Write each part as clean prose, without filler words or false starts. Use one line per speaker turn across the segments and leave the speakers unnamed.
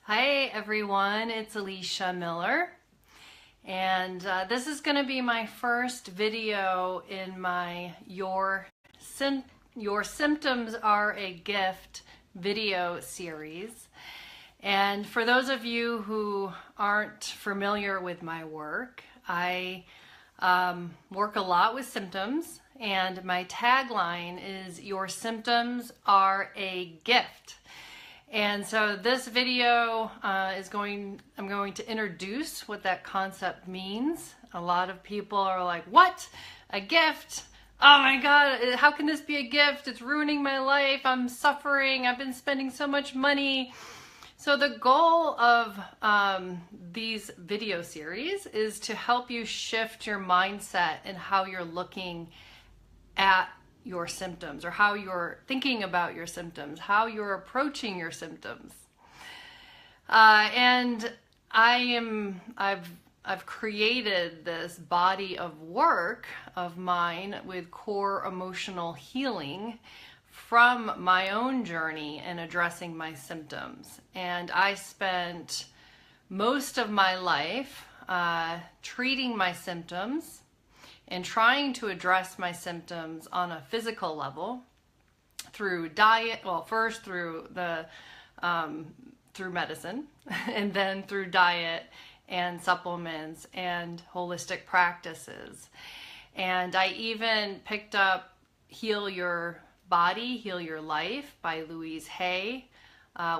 Hi everyone, it's Elicia Miller, and this is going to be my first video in my Your Symptoms Are a Gift video series. And for those of you who aren't familiar with my work, I work a lot with symptoms, and my tagline is Your Symptoms Are a Gift. And so this video I'm going to introduce what that concept means. A lot of people are like, what? A gift? Oh my God, how can this be a gift? It's ruining my life. I'm suffering. I've been spending so much money. So the goal of these video series is to help you shift your mindset and how you're looking at your symptoms, or how you're thinking about your symptoms, how you're approaching your symptoms. And I've created this body of work of mine with core emotional healing from my own journey in addressing my symptoms. And I spent most of my life treating my symptoms and trying to address my symptoms on a physical level through diet, well, first through medicine, and then through diet and supplements and holistic practices. And I even picked up Heal Your Body, Heal Your Life by Louise Hay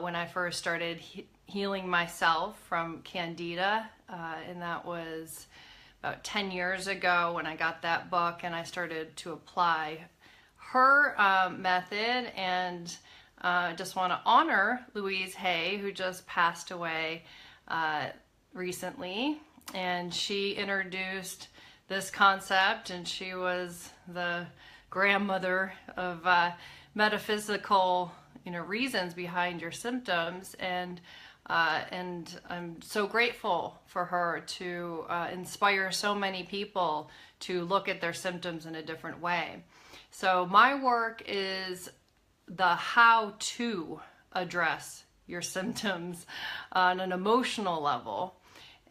when I first started healing myself from Candida, and that was about 10 years ago when I got that book, and I started to apply her method. And I just want to honor Louise Hay, who just passed away recently. And she introduced this concept, and she was the grandmother of metaphysical, reasons behind your symptoms. And I'm so grateful for her to inspire so many people to look at their symptoms in a different way. So my work is the how to address your symptoms on an emotional level,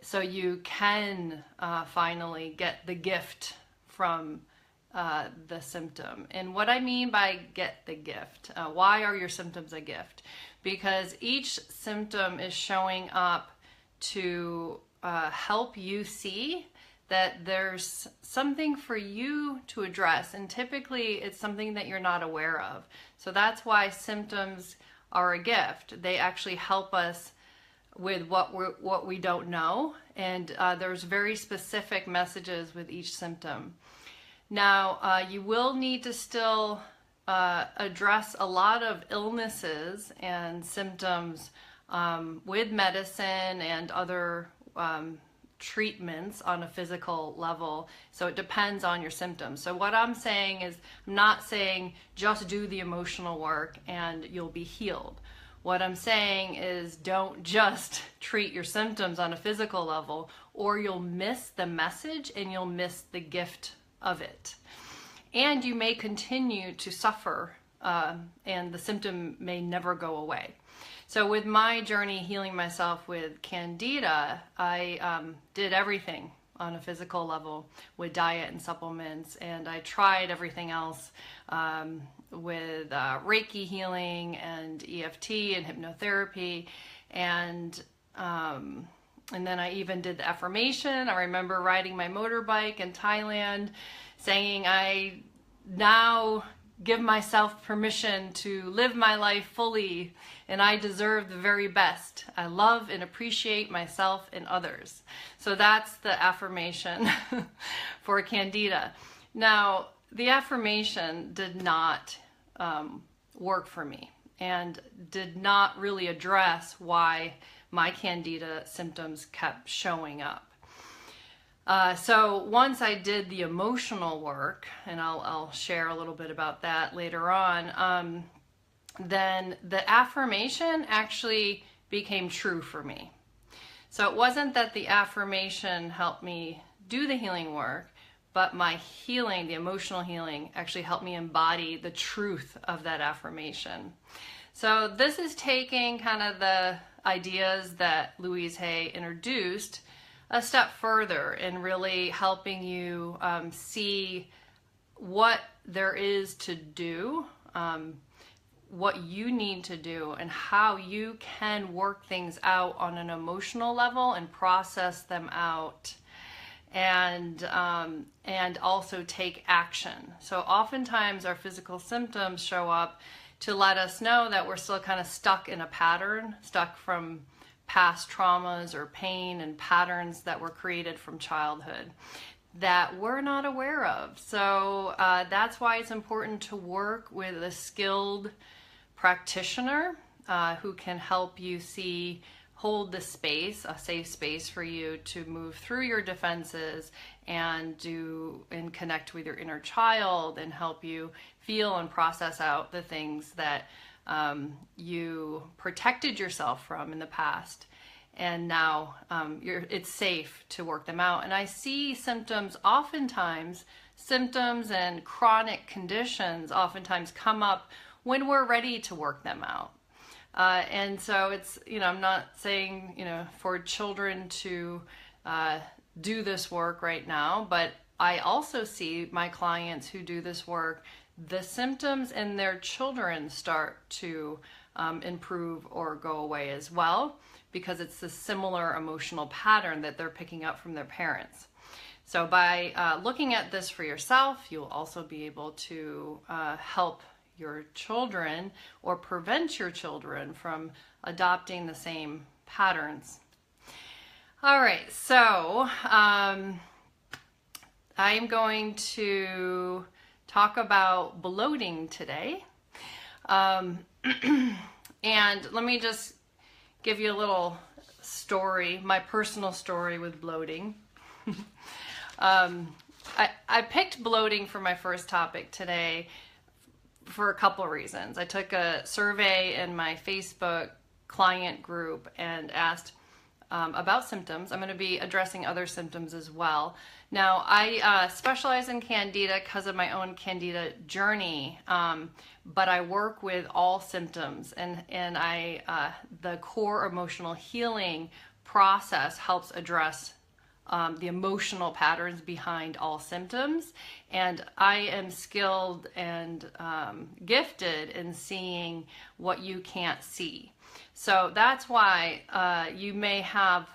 so you can finally get the gift from the symptom. And what I mean by get the gift, why are your symptoms a gift? Because each symptom is showing up to help you see that there's something for you to address, and typically it's something that you're not aware of. So that's why symptoms are a gift. They actually help us with what we don't know, and there's very specific messages with each symptom. Now, you will need to still address a lot of illnesses and symptoms with medicine and other treatments on a physical level. So it depends on your symptoms. So what I'm saying is, I'm not saying just do the emotional work and you'll be healed. What I'm saying is, don't just treat your symptoms on a physical level, or you'll miss the message and you'll miss the gift of it. And you may continue to suffer, and the symptom may never go away. So with my journey healing myself with Candida, I did everything on a physical level with diet and supplements, and I tried everything else with Reiki healing and EFT and hypnotherapy, and then I even did the affirmation. I remember riding my motorbike in Thailand saying, I now give myself permission to live my life fully, and I deserve the very best. I love and appreciate myself and others. So that's the affirmation for Candida. Now, the affirmation did not work for me, and did not really address why my Candida symptoms kept showing up. So once I did the emotional work, and I'll share a little bit about that later on, then the affirmation actually became true for me. So it wasn't that the affirmation helped me do the healing work, but my healing, the emotional healing, actually helped me embody the truth of that affirmation. So this is taking kind of the ideas that Louise Hay introduced a step further in really helping you see what there is to do, what you need to do, and how you can work things out on an emotional level and process them out, and also take action. So oftentimes our physical symptoms show up to let us know that we're still kind of stuck in a pattern, stuck from past traumas or pain and patterns that were created from childhood that we're not aware of. So that's why it's important to work with a skilled practitioner who can help you hold the space, a safe space for you to move through your defenses and connect with your inner child and help you feel and process out the things that you protected yourself from in the past. And now it's safe to work them out. And I see symptoms and chronic conditions oftentimes come up when we're ready to work them out. And so it's, I'm not saying, for children to do this work right now, but I also see my clients who do this work, the symptoms in their children start to improve or go away as well, because it's a similar emotional pattern that they're picking up from their parents. So by looking at this for yourself, you'll also be able to help your children or prevent your children from adopting the same patterns. All right, so I'm going to talk about bloating today. And let me just give you a little story, my personal story with bloating. I picked bloating for my first topic today for a couple of reasons. I took a survey in my Facebook client group and asked about symptoms. I'm going to be addressing other symptoms as well. Now, I specialize in Candida because of my own Candida journey, but I work with all symptoms, and the core emotional healing process helps address the emotional patterns behind all symptoms. And I am skilled and gifted in seeing what you can't see. So that's why you may have,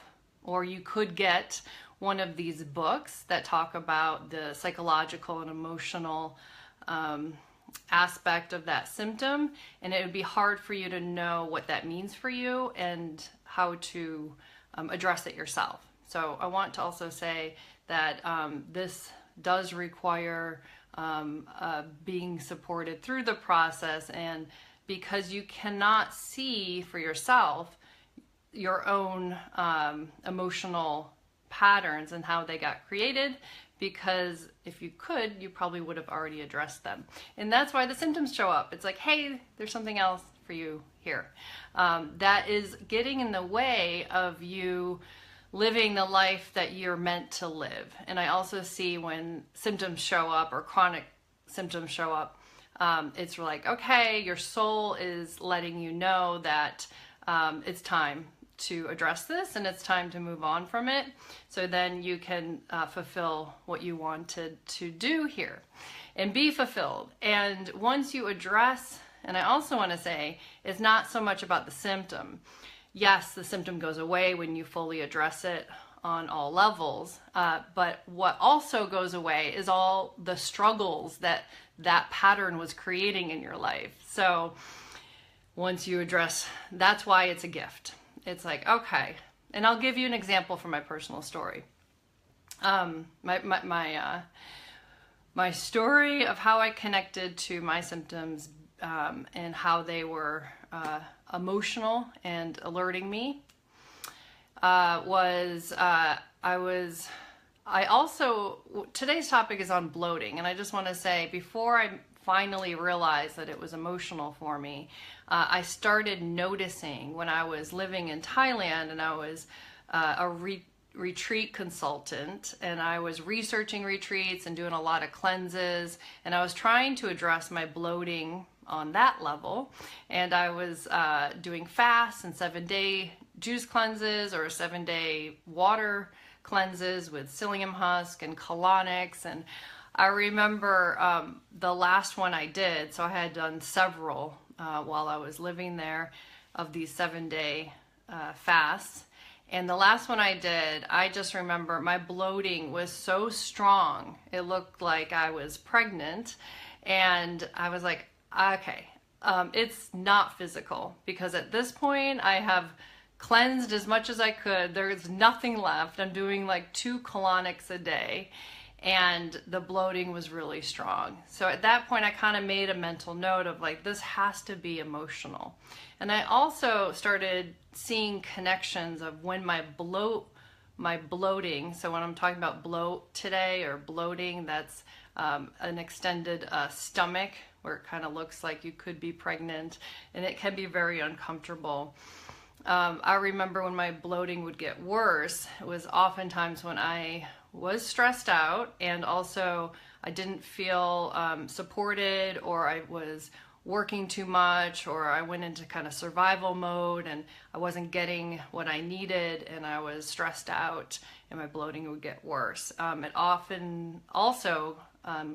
or you could get, one of these books that talk about the psychological and emotional aspect of that symptom, and it would be hard for you to know what that means for you and how to address it yourself. So I want to also say that this does require being supported through the process, and because you cannot see for yourself your own emotional patterns and how they got created, because if you could, you probably would have already addressed them. And that's why the symptoms show up. It's like, hey, there's something else for you here. That is getting in the way of you living the life that you're meant to live. And I also see when symptoms show up, or chronic symptoms show up, it's like, okay, your soul is letting you know that it's time to address this and it's time to move on from it, so then you can fulfill what you wanted to do here and be fulfilled. And once you address, and I also want to say, it's not so much about the symptom. Yes, the symptom goes away when you fully address it on all levels, but what also goes away is all the struggles that pattern was creating in your life. So once you address, that's why it's a gift. It's like, okay, and I'll give you an example from my personal story. My story of how I connected to my symptoms and how they were emotional and alerting me today's topic is on bloating, and I just want to say, before I finally realized that it was emotional for me, I started noticing when I was living in Thailand, and I was a retreat consultant, and I was researching retreats and doing a lot of cleanses, and I was trying to address my bloating on that level. And I was doing fasts and 7-day juice cleanses or 7-day water cleanses with psyllium husk and colonics. And I remember the last one I did, so I had done several while I was living there of these 7-day fasts. And the last one I did, I just remember my bloating was so strong. It looked like I was pregnant. And I was like, okay, it's not physical, because at this point I have cleansed as much as I could. There's nothing left. I'm doing like 2 colonics a day. And the bloating was really strong. So at that point, I kind of made a mental note of like, this has to be emotional. And I also started seeing connections of when my bloating, so when I'm talking about bloat today or bloating, that's an extended stomach where it kind of looks like you could be pregnant, and it can be very uncomfortable. I remember when my bloating would get worse, it was oftentimes when I was stressed out, and also I didn't feel supported, or I was working too much, or I went into kind of survival mode and I wasn't getting what I needed, and I was stressed out, and my bloating would get worse. It often also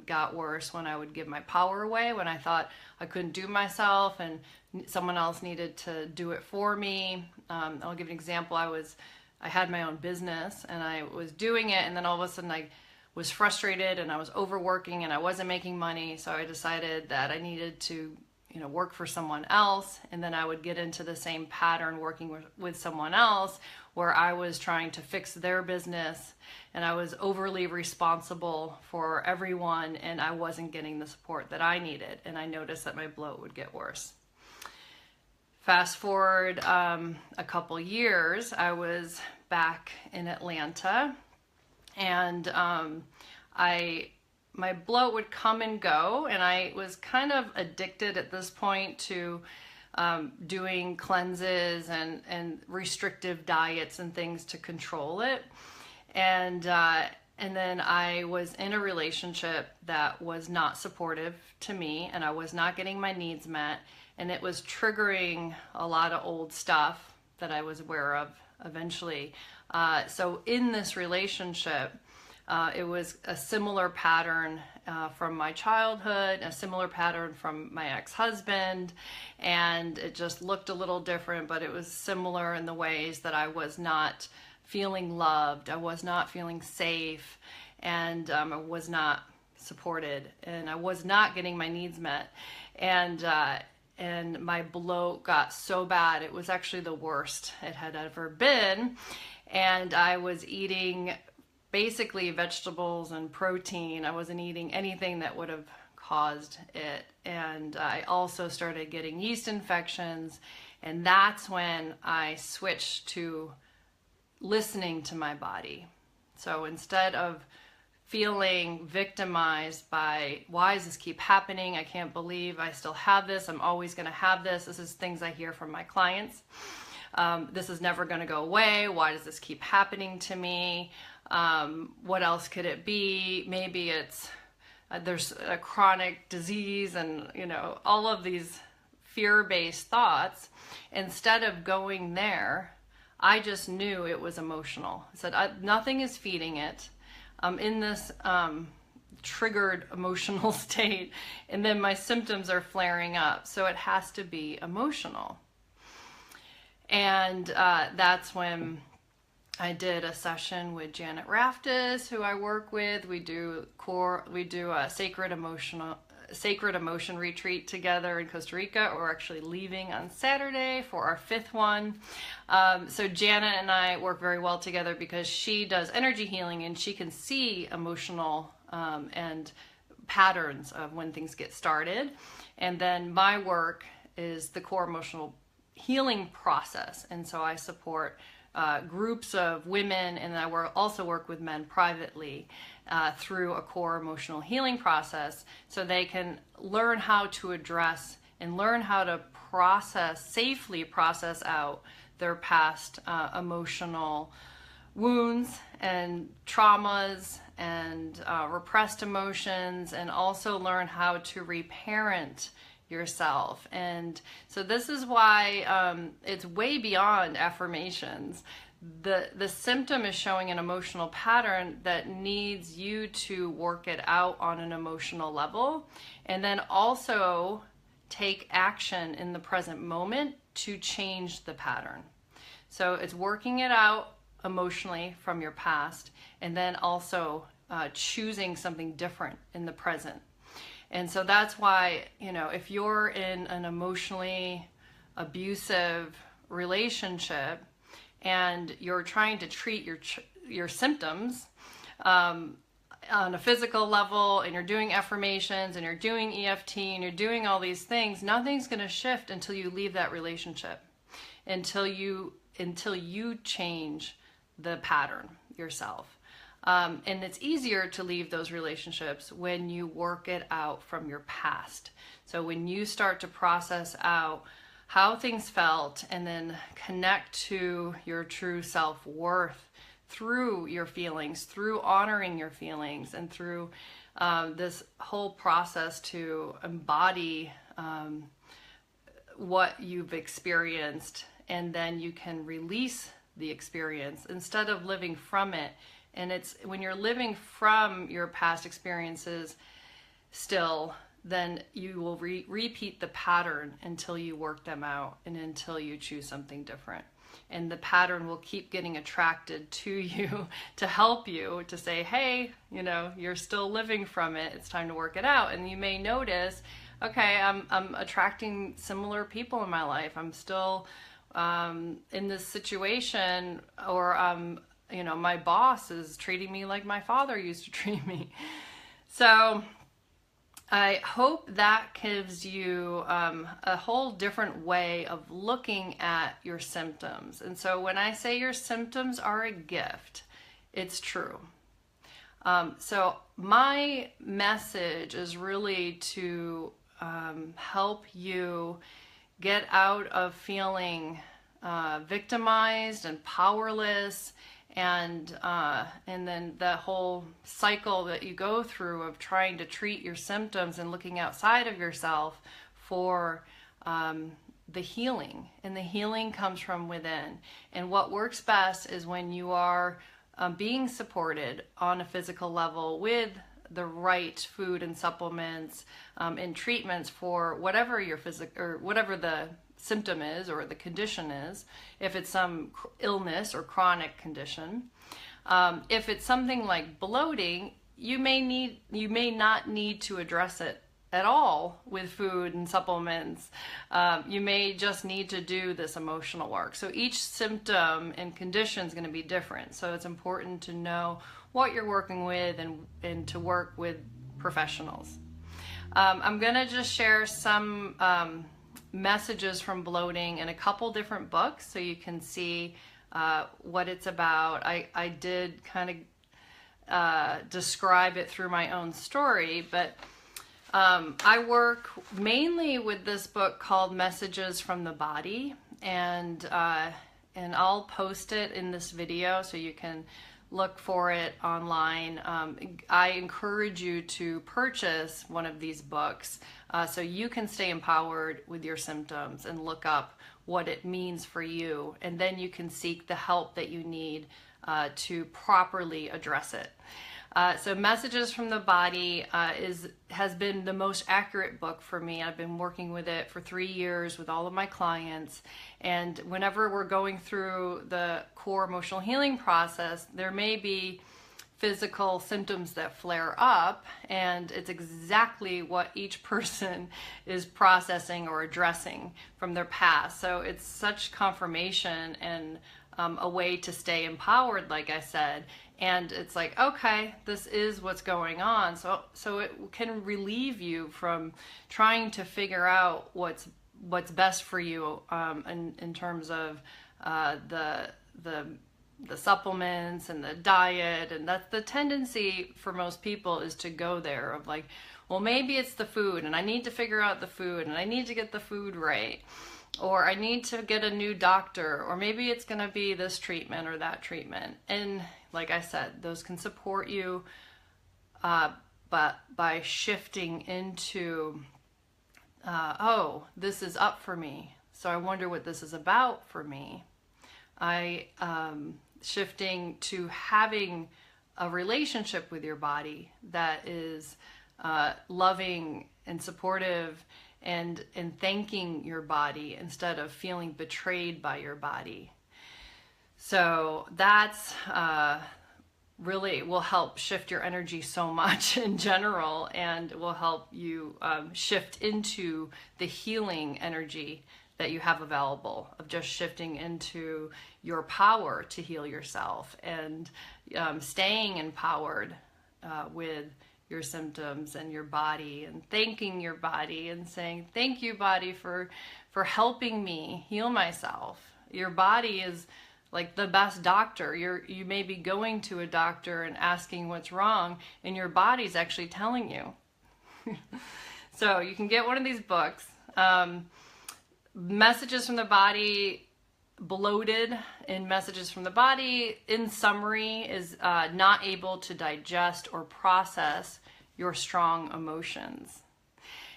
got worse when I would give my power away, when I thought I couldn't do myself and someone else needed to do it for me. I'll give an example. I had my own business and I was doing it, and then all of a sudden I was frustrated and I was overworking and I wasn't making money. So I decided that I needed to, work for someone else. And then I would get into the same pattern working with someone else, where I was trying to fix their business and I was overly responsible for everyone, and I wasn't getting the support that I needed. And I noticed that my bloat would get worse. Fast forward a couple years, I was back in Atlanta, and my bloat would come and go, and I was kind of addicted at this point to doing cleanses and restrictive diets and things to control it. And then I was in a relationship that was not supportive to me, and I was not getting my needs met, and it was triggering a lot of old stuff that I was aware of eventually. So in this relationship, it was a similar pattern from my childhood, a similar pattern from my ex-husband, and it just looked a little different, but it was similar in the ways that I was not feeling loved, I was not feeling safe, and I was not supported, and I was not getting my needs met. And my bloat got so bad, it was actually the worst it had ever been. And I was eating basically vegetables and protein. I wasn't eating anything that would have caused it. And I also started getting yeast infections. And that's when I switched to listening to my body. So instead of feeling victimized by, why does this keep happening? I can't believe I still have this. I'm always going to have this. This is things I hear from my clients. This is never going to go away. Why does this keep happening to me? What else could it be? Maybe it's there's a chronic disease, and all of these fear-based thoughts. Instead of going there, I just knew it was emotional. I said, nothing is feeding it. I'm in this triggered emotional state, and then my symptoms are flaring up. So it has to be emotional. And that's when I did a session with Janet Raftis, who I work with. We do a sacred emotion retreat together in Costa Rica. We're actually leaving on Saturday for our 5th one. So Janet and I work very well together because she does energy healing, and she can see emotional and patterns of when things get started. And then my work is the core emotional healing process. And so I support groups of women, and I also work with men privately through a core emotional healing process, so they can learn how to address and learn how to safely process out their past emotional wounds and traumas and repressed emotions, and also learn how to reparent yourself. And so this is why it's way beyond affirmations. The symptom is showing an emotional pattern that needs you to work it out on an emotional level, and then also take action in the present moment to change the pattern. So it's working it out emotionally from your past, and then also choosing something different in the present. And so that's why, if you're in an emotionally abusive relationship and you're trying to treat your symptoms on a physical level, and you're doing affirmations and you're doing EFT and you're doing all these things, nothing's going to shift until you leave that relationship, until you change the pattern yourself. And it's easier to leave those relationships when you work it out from your past. So when you start to process out how things felt and then connect to your true self-worth through your feelings, through honoring your feelings, and through this whole process to embody what you've experienced, and then you can release the experience instead of living from it. And it's when you're living from your past experiences still, then you will repeat the pattern until you work them out and until you choose something different. And the pattern will keep getting attracted to you to help you, to say, hey, you're still living from it. It's time to work it out. And you may notice, okay, I'm attracting similar people in my life. I'm still in this situation, or my boss is treating me like my father used to treat me. So I hope that gives you a whole different way of looking at your symptoms. And so when I say your symptoms are a gift, it's true. So my message is really to help you get out of feeling victimized and powerless, and then the whole cycle that you go through of trying to treat your symptoms and looking outside of yourself for the healing. And the healing comes from within. And what works best is when you are being supported on a physical level with the right food and supplements and treatments for whatever your or whatever the symptom is or the condition is. If it's some illness or chronic condition, if it's something like bloating, you may not need to address it at all with food and supplements. You may just need to do this emotional work. So each symptom and condition is going to be different. So it's important to know what you're working with and to work with professionals. I'm going to just share some messages from bloating in a couple different books so you can see what it's about. I did kind of describe it through my own story, but I work mainly with this book called Messages from the Body, and I'll post it in this video so you can look for it online. I encourage you to purchase one of these books so you can stay empowered with your symptoms and look up what it means for you, and then you can seek the help that you need to properly address it. So Messages from the Body has been the most accurate book for me. I've been working with it for 3 years with all of my clients, and whenever we're going through the core emotional healing process, there may be physical symptoms that flare up, and it's exactly what each person is processing or addressing from their past. So it's such confirmation and a way to stay empowered, like I said. And it's like, okay, this is what's going on. So it can relieve you from trying to figure out what's best for you in terms of the supplements and the diet. And that's the tendency for most people, is to go there of like, well, maybe it's the food and I need to figure out the food and I need to get the food right. Or I need to get a new doctor, or maybe it's going to be this treatment or that treatment. And like I said, those can support you, but by shifting into oh, this is up for me, so I wonder what this is about for me. Shifting to having a relationship with your body that is loving and supportive, and thanking your body instead of feeling betrayed by your body. So that's really will help shift your energy so much in general, and will help you shift into the healing energy that you have available, of just shifting into your power to heal yourself, and staying empowered with your symptoms and your body, and thanking your body and saying, thank you, body, for helping me heal myself. Your body is like the best doctor. You may be going to a doctor and asking what's wrong, and your body's actually telling you. So you can get one of these books. Messages from the Body, Bloated in Messages from the Body, in summary, is not able to digest or process your strong emotions.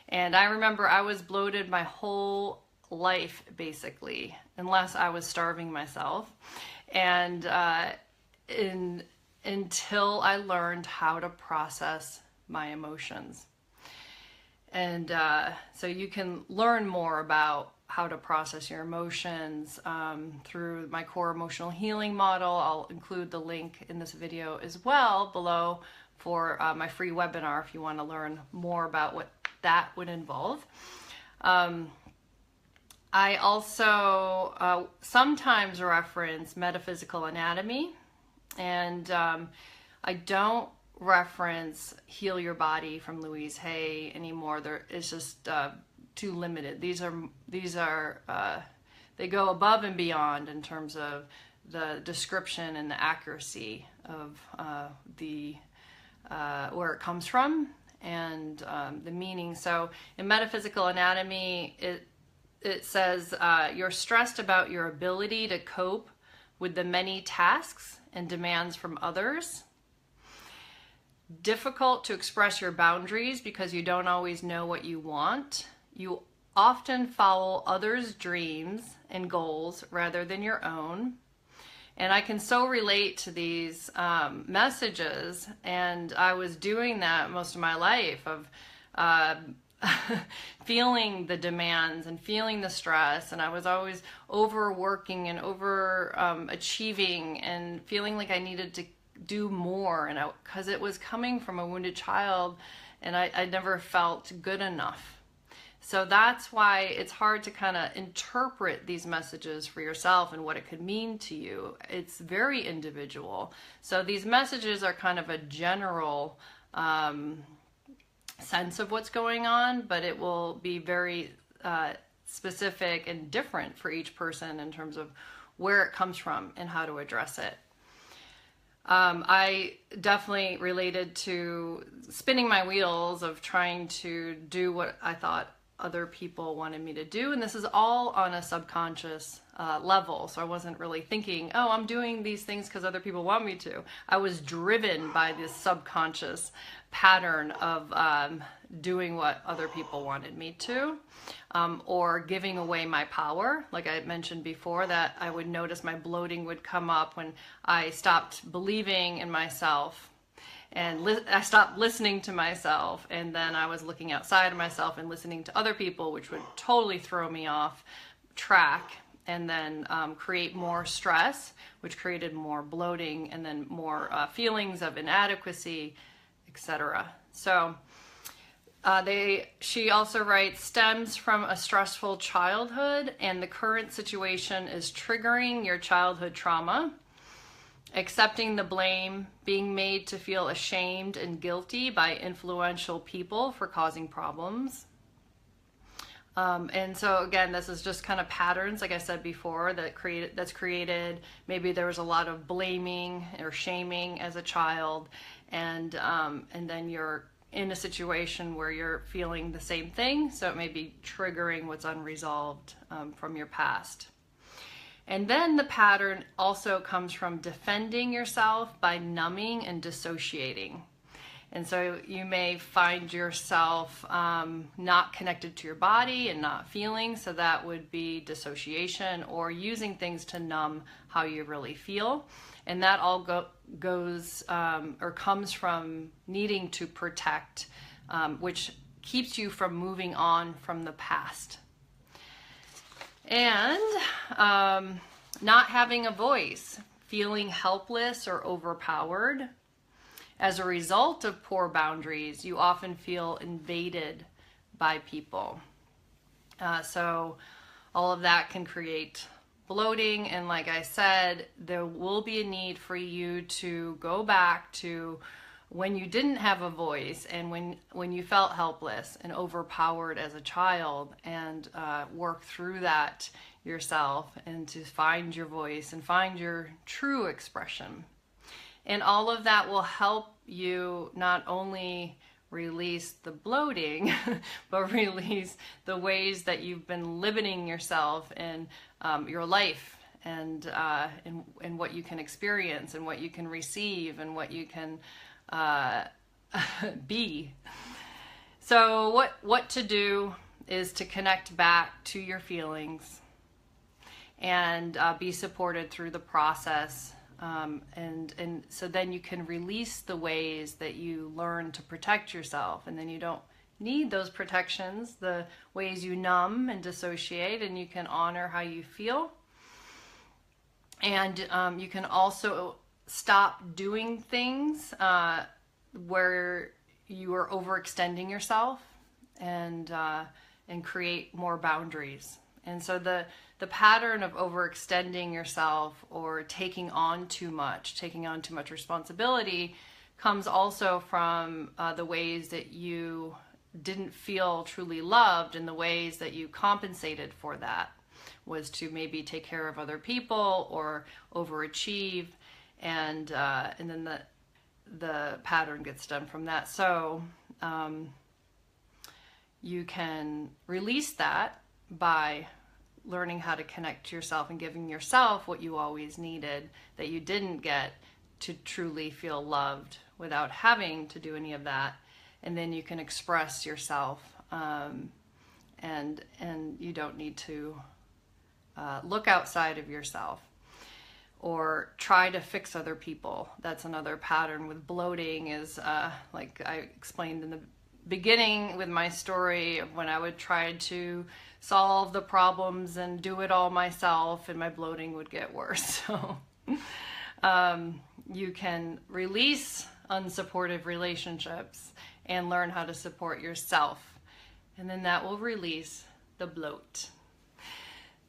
And I remember I was bloated my whole life, basically, unless I was starving myself. And until I learned how to process my emotions. And so you can learn more about how to process your emotions through my core emotional healing model. I'll include the link in this video as well below for my free webinar if you want to learn more about what that would involve. I also sometimes reference metaphysical anatomy, and I don't reference Heal Your Body from Louise Hay anymore. It's just too limited. These are they go above and beyond in terms of the description and the accuracy of where it comes from and the meaning. So in metaphysical anatomy, it says you're stressed about your ability to cope with the many tasks and demands from others. Difficult to express your boundaries because you don't always know what you want. You often follow others' dreams and goals rather than your own. And I can so relate to these messages, and I was doing that most of my life, of feeling the demands and feeling the stress, and I was always overworking and achieving and feeling like I needed to do more, and because it was coming from a wounded child, and I never felt good enough. So that's why it's hard to kind of interpret these messages for yourself and what it could mean to you. It's very individual. So these messages are kind of a general sense of what's going on, but it will be very specific and different for each person in terms of where it comes from and how to address it. I definitely related to spinning my wheels of trying to do what I thought other people wanted me to do, and this is all on a subconscious level. So I wasn't really thinking, oh, I'm doing these things because other people want me to. I was driven by this subconscious pattern of doing what other people wanted me to, or giving away my power. Like I mentioned before, that I would notice my bloating would come up when I stopped believing in myself, and I stopped listening to myself, and then I was looking outside of myself and listening to other people, which would totally throw me off track, and then create more stress, which created more bloating, and then more feelings of inadequacy, etc. So she also writes, stems from a stressful childhood, and the current situation is triggering your childhood trauma. Accepting the blame, being made to feel ashamed and guilty by influential people for causing problems. And so again, this is just kind of patterns, like I said before, that's created. Maybe there was a lot of blaming or shaming as a child, and then you're in a situation where you're feeling the same thing, so it may be triggering what's unresolved from your past. And then the pattern also comes from defending yourself by numbing and dissociating. And so you may find yourself not connected to your body and not feeling. So that would be dissociation or using things to numb how you really feel. And that all goes or comes from needing to protect, which keeps you from moving on from the past. And not having a voice, feeling helpless or overpowered. As a result of poor boundaries, you often feel invaded by people. So all of that can create bloating. And like I said, there will be a need for you to go back to when you didn't have a voice and when you felt helpless and overpowered as a child, and work through that yourself and to find your voice and find your true expression. And all of that will help you not only release the bloating, but release the ways that you've been limiting yourself in your life and what you can experience and what you can receive and what you can be. So what to do is to connect back to your feelings and be supported through the process. And so then you can release the ways that you learn to protect yourself, and then you don't need those protections, the ways you numb and dissociate, and you can honor how you feel. And you can also stop doing things where you are overextending yourself and create more boundaries. And so the pattern of overextending yourself or taking on too much responsibility comes also from the ways that you didn't feel truly loved, and the ways that you compensated for that was to maybe take care of other people or overachieve, and then the pattern gets done from that. So you can release that by learning how to connect to yourself and giving yourself what you always needed that you didn't get to truly feel loved without having to do any of that. And then you can express yourself, and you don't need to look outside of yourself or try to fix other people. That's another pattern with bloating, is like I explained in the beginning with my story of when I would try to solve the problems and do it all myself, and my bloating would get worse. So you can release unsupportive relationships and learn how to support yourself, and then that will release the bloat.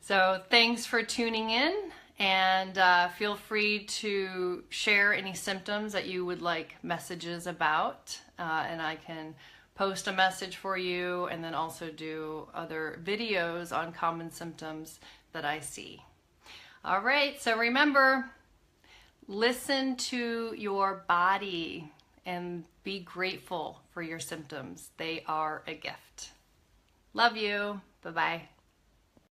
So thanks for tuning in, and feel free to share any symptoms that you would like messages about, and I can post a message for you, and then also do other videos on common symptoms that I see. All right, so remember, listen to your body and be grateful for your symptoms. They are a gift. Love you. Bye-bye.